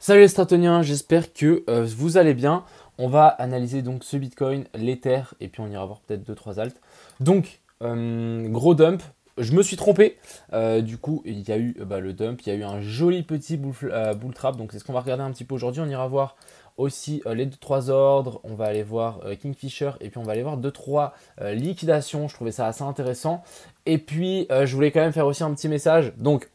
Salut les stratoniens, j'espère que vous allez bien. On va analyser donc ce Bitcoin, l'Ether et puis on ira voir peut-être 2-3 alts. Donc, gros dump. Je me suis trompé. Du coup, il y a eu le dump, il y a eu un joli petit bull trap. Donc, c'est ce qu'on va regarder un petit peu aujourd'hui. On ira voir aussi les 2-3 ordres. On va aller voir Kingfisher et puis on va aller voir 2-3 liquidations. Je trouvais ça assez intéressant. Et puis, je voulais quand même faire aussi un petit message. Donc,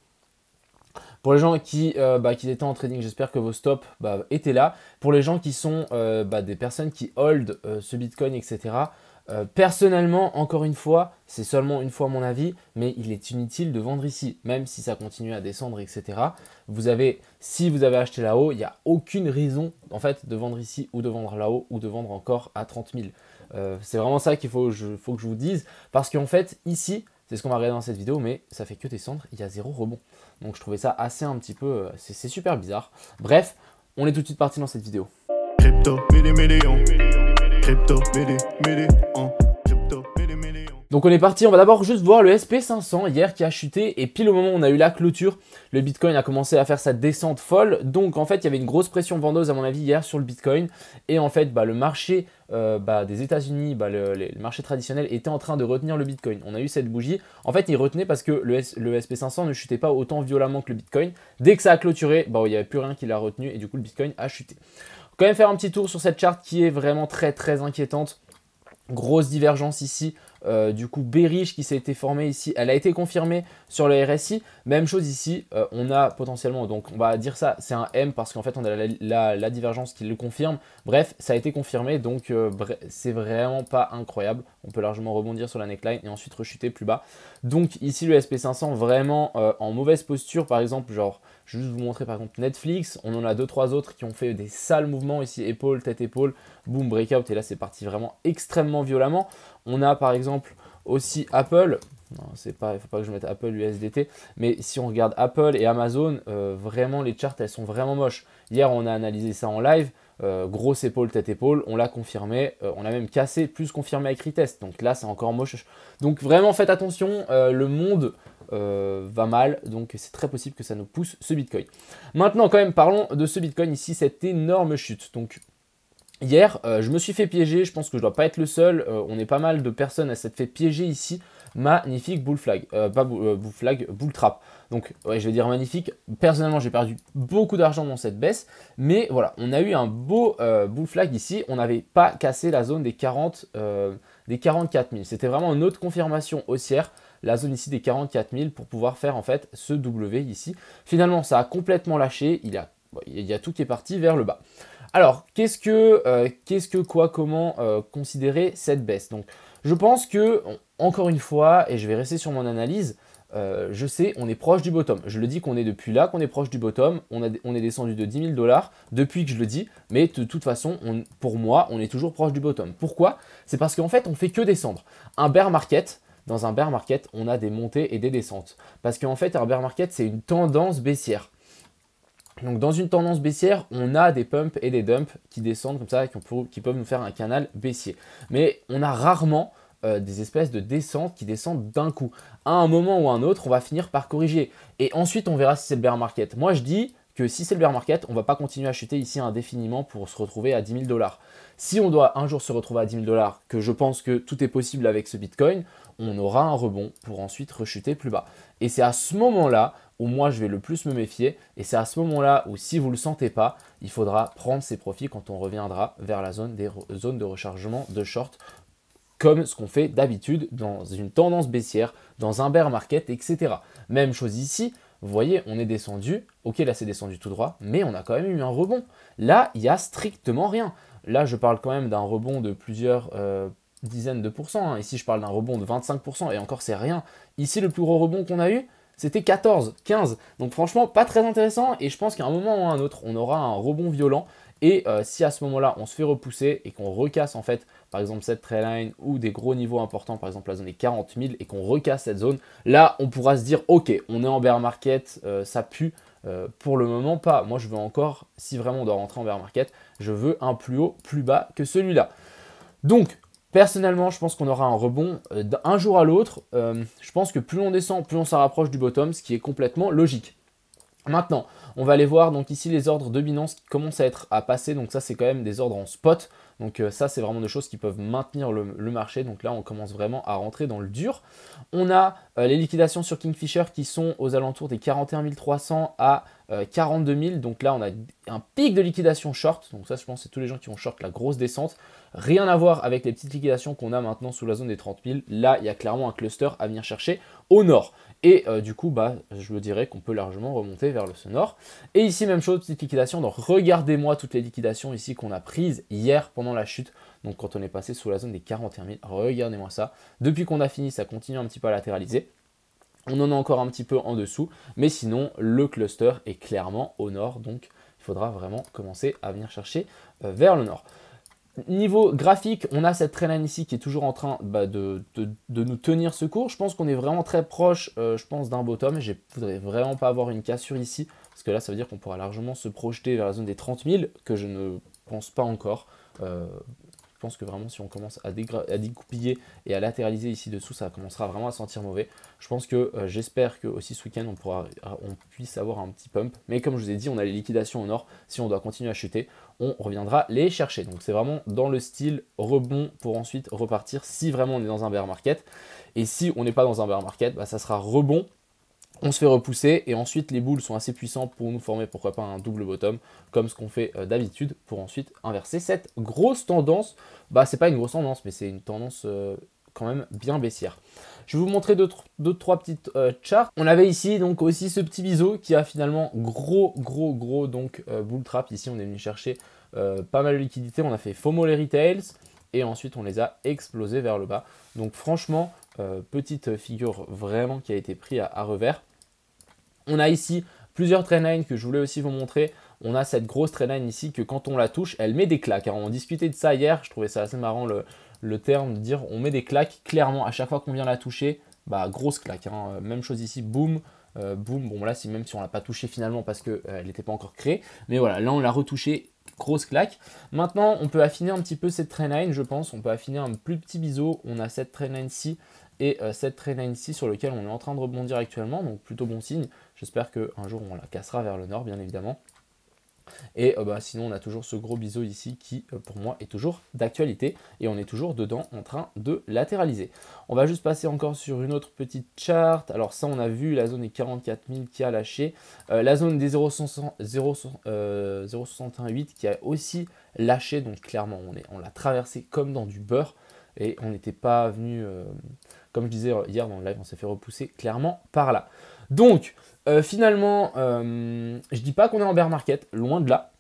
pour les gens qui étaient en trading, j'espère que vos stops étaient là. Pour les gens qui sont des personnes qui hold ce Bitcoin, etc. Personnellement, encore une fois, c'est seulement une fois mon avis, mais il est inutile de vendre ici, même si ça continue à descendre, etc. Si vous avez acheté là-haut, il n'y a aucune raison en fait de vendre ici ou de vendre là-haut ou de vendre encore à 30 000. C'est vraiment ça qu'il faut que je vous dise, parce qu'en fait, ici, c'est ce qu'on va regarder dans cette vidéo, mais ça fait que descendre, il y a zéro rebond. Donc je trouvais ça assez un petit peu, c'est super bizarre. Bref, on est tout de suite parti dans cette vidéo. Crypto, Donc on est parti, on va d'abord juste voir le SP500 hier qui a chuté et pile au moment où on a eu la clôture, le Bitcoin a commencé à faire sa descente folle. Donc en fait il y avait une grosse pression vendeuse à mon avis hier sur le Bitcoin et en fait le marché des États-Unis, le marché traditionnel était en train de retenir le Bitcoin. On a eu cette bougie, en fait il retenait parce que le SP500 ne chutait pas autant violemment que le Bitcoin. Dès que ça a clôturé, il n'y avait plus rien qui l'a retenu et du coup le Bitcoin a chuté. Quand même faire un petit tour sur cette charte qui est vraiment très très inquiétante. Grosse divergence ici, du coup bearish qui s'est été formée ici, elle a été confirmée sur le RSI. Même chose ici, on a potentiellement, donc on va dire ça, c'est un M parce qu'en fait on a la divergence qui le confirme. Bref, ça a été confirmé, donc c'est vraiment pas incroyable. On peut largement rebondir sur la neckline et ensuite rechuter plus bas. Donc ici le SP500 vraiment en mauvaise posture, par exemple, genre, je vais juste vous montrer par exemple Netflix, on en a 2-3 autres qui ont fait des sales mouvements ici, épaule, tête, épaule, boom, breakout, et là c'est parti vraiment extrêmement violemment. On a par exemple aussi Apple, non, c'est pas, il ne faut pas que je mette Apple USDT, mais si on regarde Apple et Amazon, vraiment les charts elles sont vraiment moches. Hier on a analysé ça en live, grosse épaule, tête, épaule, on l'a confirmé, on a même cassé, plus confirmé avec retest, donc là c'est encore moche. Donc vraiment faites attention, le monde va mal, donc c'est très possible que ça nous pousse ce Bitcoin. Maintenant quand même parlons de ce Bitcoin ici, cette énorme chute. Donc hier, je me suis fait piéger, je pense que je ne dois pas être le seul, on est pas mal de personnes à s'être fait piéger ici. Magnifique bull flag, bull trap. Donc ouais, je vais dire magnifique. Personnellement, j'ai perdu beaucoup d'argent dans cette baisse, mais voilà, on a eu un beau bull flag ici. On n'avait pas cassé la zone des 44 000. C'était vraiment une autre confirmation haussière, la zone ici des 44 000 pour pouvoir faire en fait ce W ici. Finalement, ça a complètement lâché. Il y a tout qui est parti vers le bas. Alors, comment considérer cette baisse? Donc, je pense que, encore une fois, et je vais rester sur mon analyse, je sais, on est proche du bottom. Je le dis qu'on est depuis là, qu'on est proche du bottom. On est descendu de 10 000 $ depuis que je le dis. Mais de toute façon, pour moi, on est toujours proche du bottom. Pourquoi? C'est parce qu'en fait, on fait que descendre. Un bear market, dans un bear market, on a des montées et des descentes. Parce qu'en fait, un bear market, c'est une tendance baissière. Donc dans une tendance baissière, on a des pumps et des dumps qui descendent comme ça, qui peuvent nous faire un canal baissier. Mais on a rarement des espèces de descentes qui descendent d'un coup. À un moment ou à un autre, on va finir par corriger. Et ensuite, on verra si c'est le bear market. Moi, je dis que si c'est le bear market, on ne va pas continuer à chuter ici indéfiniment pour se retrouver à 10 000 $. Si on doit un jour se retrouver à 10 000 $, que je pense que tout est possible avec ce Bitcoin, on aura un rebond pour ensuite rechuter plus bas. Et c'est à ce moment-là où moi je vais le plus me méfier, et c'est à ce moment-là où si vous ne le sentez pas, il faudra prendre ses profits quand on reviendra vers la zone des zones de rechargement de short, comme ce qu'on fait d'habitude dans une tendance baissière, dans un bear market, etc. Même chose ici, vous voyez, on est descendu, ok là c'est descendu tout droit, mais on a quand même eu un rebond. Là, il n'y a strictement rien. Là, je parle quand même d'un rebond de plusieurs dizaines de pourcents. Hein. Ici, je parle d'un rebond de 25%, et encore c'est rien. Ici, le plus gros rebond qu'on a eu, c'était 14, 15. Donc franchement, pas très intéressant. Et je pense qu'à un moment ou à un autre, on aura un rebond violent. Et si à ce moment-là, on se fait repousser et qu'on recasse en fait, par exemple cette trendline ou des gros niveaux importants, par exemple la zone des 40 000, et qu'on recasse cette zone, là, on pourra se dire, ok, on est en bear market, ça pue. Pour le moment, pas. Moi, je veux encore, si vraiment on doit rentrer en bear market, je veux un plus haut, plus bas que celui-là. Donc, personnellement, je pense qu'on aura un rebond d'un jour à l'autre. Je pense que plus on descend, plus on s'en rapproche du bottom, ce qui est complètement logique. Maintenant, On va aller voir donc ici les ordres de Binance qui commencent à passer. Donc ça, c'est quand même des ordres en spot. Donc ça, c'est vraiment des choses qui peuvent maintenir le marché. Donc là, on commence vraiment à rentrer dans le dur. On a les liquidations sur Kingfisher qui sont aux alentours des 41 300 à 42 000. Donc là, on a un pic de liquidation short. Donc ça, je pense que c'est tous les gens qui ont short la grosse descente. Rien à voir avec les petites liquidations qu'on a maintenant sous la zone des 30 000. Là, il y a clairement un cluster à venir chercher au nord. Et du coup, je me dirais qu'on peut largement remonter vers ce nord. Et ici, même chose, petite liquidation. Donc regardez-moi toutes les liquidations ici qu'on a prises hier pendant la chute. Donc quand on est passé sous la zone des 41 000, regardez-moi ça. Depuis qu'on a fini, ça continue un petit peu à latéraliser. On en a encore un petit peu en dessous. Mais sinon, le cluster est clairement au nord. Donc il faudra vraiment commencer à venir chercher vers le nord. Niveau graphique, on a cette trendline ici qui est toujours en train de nous tenir ce cours. Je pense qu'on est vraiment très proche, je pense, d'un bottom. Je ne voudrais vraiment pas avoir une cassure ici, parce que là, ça veut dire qu'on pourra largement se projeter vers la zone des 30 000, que je ne pense pas encore. Je pense que vraiment, si on commence à découpiller et à latéraliser ici dessous, ça commencera vraiment à sentir mauvais. Je pense que j'espère que aussi ce week-end, on puisse avoir un petit pump. Mais comme je vous ai dit, on a les liquidations au nord. Si on doit continuer à chuter, on reviendra les chercher. Donc c'est vraiment dans le style rebond pour ensuite repartir si vraiment on est dans un bear market. Et si on n'est pas dans un bear market, ça sera rebond. On se fait repousser et ensuite les boules sont assez puissants pour nous former pourquoi pas un double bottom comme ce qu'on fait d'habitude pour ensuite inverser cette grosse tendance. C'est pas une grosse tendance mais c'est une tendance quand même bien baissière. Je vais vous montrer deux, trois petites charts. On avait ici donc aussi ce petit biseau qui a finalement gros donc bull trap. Ici on est venu chercher pas mal de liquidités. On a fait FOMO les retails et ensuite on les a explosés vers le bas. Donc franchement, petite figure vraiment qui a été prise à revers. On a ici plusieurs trendlines que je voulais aussi vous montrer. On a cette grosse trendline ici que quand on la touche, elle met des claques. On discutait de ça hier, je trouvais ça assez marrant le terme de dire on met des claques. Clairement, à chaque fois qu'on vient la toucher, grosse claque. Même chose ici, boum, boum. Bon là, même si on ne l'a pas touché finalement parce qu'elle n'était pas encore créée. Mais voilà, là on l'a retouché, grosse claque. Maintenant, on peut affiner un petit peu cette trendline, je pense. On peut affiner un plus petit biseau. On a cette trendline-ci et cette trendline-ci sur lequel on est en train de rebondir actuellement. Donc plutôt bon signe. J'espère qu'un jour on la cassera vers le nord, bien évidemment. Et sinon, on a toujours ce gros biseau ici qui, pour moi, est toujours d'actualité. Et on est toujours dedans en train de latéraliser. On va juste passer encore sur une autre petite charte. Alors ça, on a vu la zone des 44 000 qui a lâché. La zone des 0,68 qui a aussi lâché. Donc clairement, on l'a traversé comme dans du beurre. Et on n'était pas venu, comme je disais hier dans le live, on s'est fait repousser clairement par là. Donc, finalement, je dis pas qu'on est en bear market, loin de là.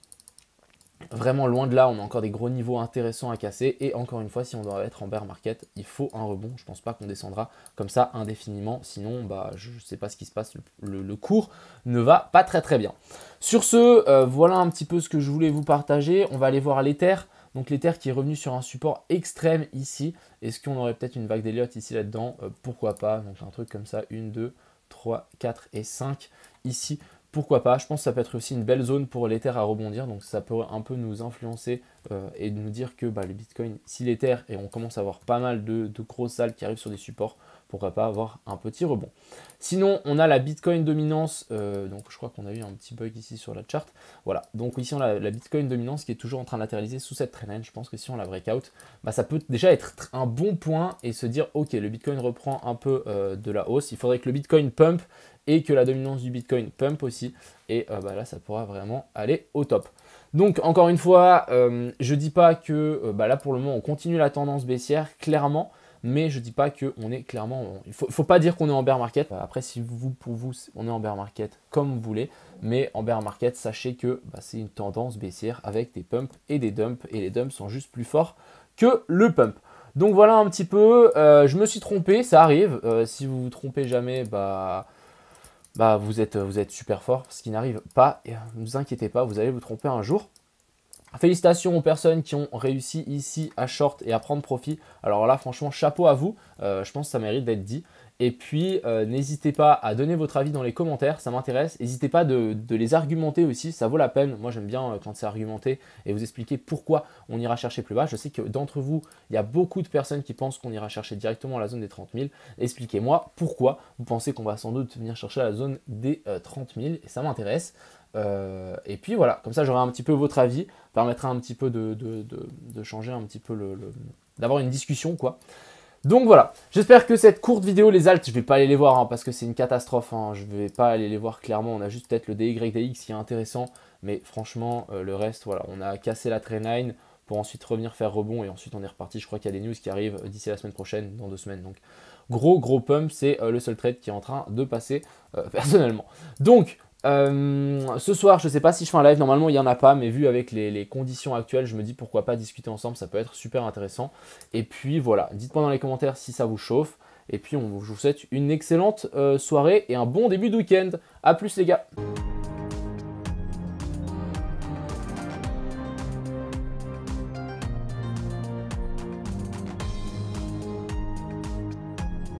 Vraiment loin de là, on a encore des gros niveaux intéressants à casser. Et encore une fois, si on doit être en bear market, il faut un rebond. Je ne pense pas qu'on descendra comme ça indéfiniment. Sinon, je ne sais pas ce qui se passe. Le cours ne va pas très bien. Sur ce, voilà un petit peu ce que je voulais vous partager. On va aller voir l'Ether. Donc l'Ether qui est revenu sur un support extrême ici. Est-ce qu'on aurait peut-être une vague d'Elliott ici là-dedans? Pourquoi pas? Donc un truc comme ça, 1, 2, 3, 4 et 5 ici. Pourquoi pas? Je pense que ça peut être aussi une belle zone pour l'Ether à rebondir. Donc ça peut un peu nous influencer et nous dire que le Bitcoin, si l'Ether, et on commence à avoir pas mal de grosses salles qui arrivent sur des supports, pourquoi pas avoir un petit rebond. Sinon, on a la Bitcoin dominance. Donc je crois qu'on a eu un petit bug ici sur la chart. Voilà, donc ici on a la Bitcoin dominance qui est toujours en train de latéraliser sous cette trendline. Je pense que si on la breakout, ça peut déjà être un bon point et se dire ok, le Bitcoin reprend un peu de la hausse. Il faudrait que le Bitcoin pump et que la dominance du Bitcoin pump aussi. Et là, ça pourra vraiment aller au top. Donc encore une fois, je dis pas que là pour le moment on continue la tendance baissière, clairement. Mais je ne dis pas qu'on est clairement... Il ne faut pas dire qu'on est en bear market. Après, si pour vous, on est en bear market comme vous voulez. Mais en bear market, sachez que c'est une tendance baissière avec des pumps et des dumps. Et les dumps sont juste plus forts que le pump. Donc voilà un petit peu. Je me suis trompé, ça arrive. Si vous vous trompez jamais, vous êtes super fort. Ce qui n'arrive pas, ne vous inquiétez pas, vous allez vous tromper un jour. Félicitations aux personnes qui ont réussi ici à short et à prendre profit. Alors là, franchement, chapeau à vous. Je pense que ça mérite d'être dit. Et puis, n'hésitez pas à donner votre avis dans les commentaires, ça m'intéresse. N'hésitez pas de les argumenter aussi, ça vaut la peine. Moi, j'aime bien quand c'est argumenté et vous expliquer pourquoi on ira chercher plus bas. Je sais que d'entre vous, il y a beaucoup de personnes qui pensent qu'on ira chercher directement à la zone des 30 000. Expliquez-moi pourquoi vous pensez qu'on va sans doute venir chercher à la zone des 30 000 et ça m'intéresse. Et puis voilà, comme ça j'aurai un petit peu votre avis, permettra un petit peu de changer un petit peu d'avoir une discussion quoi. Donc voilà, j'espère que cette courte vidéo, les alts, je vais pas aller les voir hein, parce que c'est une catastrophe, hein, je vais pas aller les voir clairement, on a juste peut-être le DYDX qui est intéressant, mais franchement le reste, voilà, on a cassé la trendline pour ensuite revenir faire rebond et ensuite on est reparti, je crois qu'il y a des news qui arrivent d'ici la semaine prochaine, dans 2 semaines, donc gros pump, c'est le seul trade qui est en train de passer personnellement. Donc, ce soir, je ne sais pas si je fais un live, normalement il n'y en a pas, mais vu avec les conditions actuelles, je me dis pourquoi pas discuter ensemble, ça peut être super intéressant. Et puis voilà, dites-moi dans les commentaires si ça vous chauffe. Et puis je vous souhaite une excellente soirée et un bon début de week-end. A plus les gars.